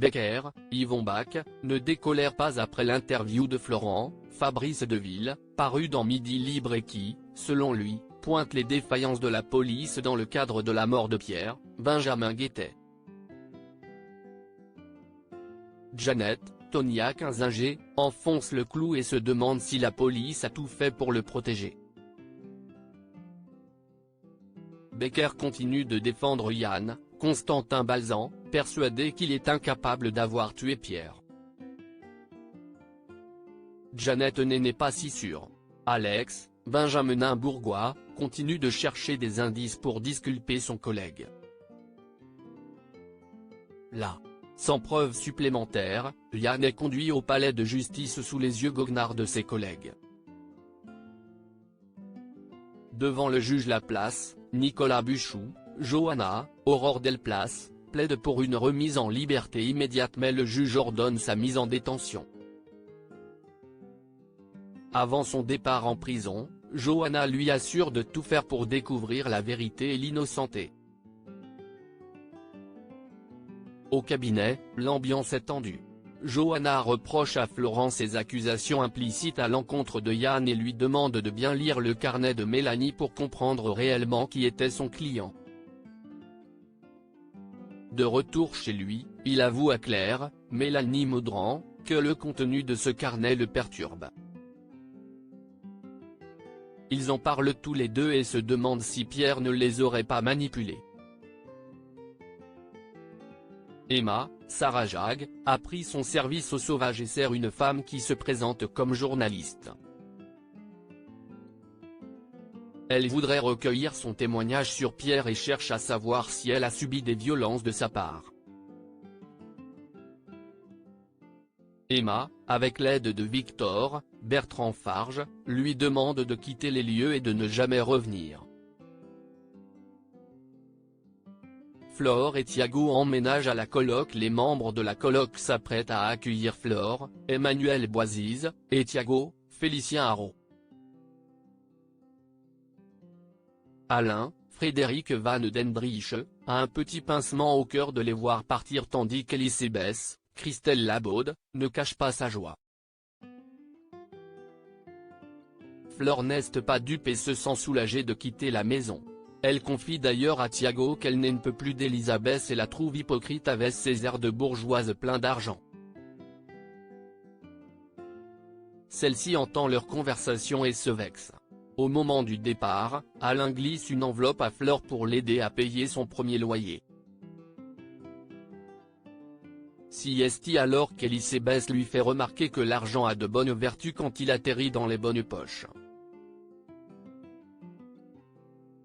Becker, Yvon Bach, ne décolèrent pas après l'interview de Florent, Fabrice Deville, paru dans Midi Libre et qui, selon lui, pointe les défaillances de la police dans le cadre de la mort de Pierre, Benjamin Guettet. Janet, Tonia Kinzinger, enfonce le clou et se demande si la police a tout fait pour le protéger. Becker continue de défendre Yann, Constantin Balzan, persuadé qu'il est incapable d'avoir tué Pierre. Janet n'est pas si sûre. Alex, Benjamin Bourgois, continue de chercher des indices pour disculper son collègue. Là, sans preuve supplémentaire, Yann est conduit au palais de justice sous les yeux goguenards de ses collègues. Devant le juge Laplace, Nicolas Buchou, Johanna, Aurore Delplace, plaident pour une remise en liberté immédiate mais le juge ordonne sa mise en détention. Avant son départ en prison, Johanna lui assure de tout faire pour découvrir la vérité et l'innocenter. Au cabinet, l'ambiance est tendue. Johanna reproche à Florent ses accusations implicites à l'encontre de Yann et lui demande de bien lire le carnet de Mélanie pour comprendre réellement qui était son client. De retour chez lui, il avoue à Claire, Mélanie Maudran, que le contenu de ce carnet le perturbe. Ils en parlent tous les deux et se demandent si Pierre ne les aurait pas manipulés. Emma, Sarah Jag, a pris son service au Sauvage et sert une femme qui se présente comme journaliste. Elle voudrait recueillir son témoignage sur Pierre et cherche à savoir si elle a subi des violences de sa part. Emma, avec l'aide de Victor, Bertrand Farge, lui demande de quitter les lieux et de ne jamais revenir. Flore et Thiago emménagent à la coloc. Les membres de la coloc s'apprêtent à accueillir Flore, Emmanuel Boisise, et Thiago, Félicien Haro. Alain, Frédéric Van Dendrich, a un petit pincement au cœur de les voir partir tandis qu'Elisabeth, Christelle Labaude, ne cache pas sa joie. Flore n'est pas dupe et se sent soulagée de quitter la maison. Elle confie d'ailleurs à Thiago qu'elle ne peut plus d'Elisabeth et la trouve hypocrite avec ses airs de bourgeoise plein d'argent. Celle-ci entend leur conversation et se vexe. Au moment du départ, Alain glisse une enveloppe à Flore pour l'aider à payer son premier loyer. Siesti alors qu'Elisabeth lui fait remarquer que l'argent a de bonnes vertus quand il atterrit dans les bonnes poches.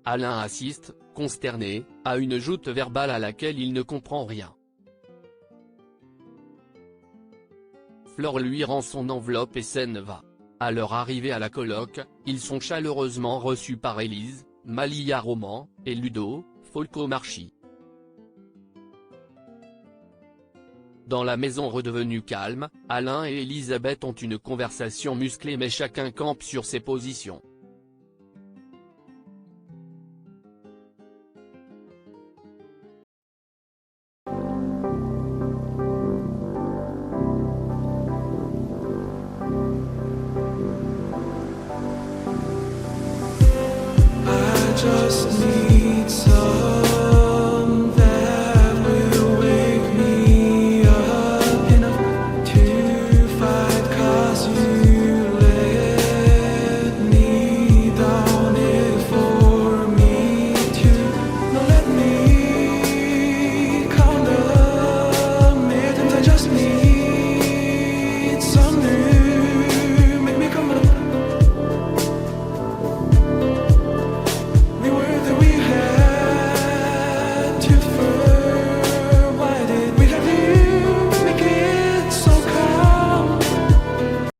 Alain assiste, consterné, à une joute verbale à laquelle il ne comprend rien. Flore lui rend son enveloppe et s'en va. À leur arrivée à la coloc, ils sont chaleureusement reçus par Élise, Malia Roman, et Ludo, Folco Marchi. Dans la maison redevenue calme, Alain et Elisabeth ont une conversation musclée mais chacun campe sur ses positions. Just need some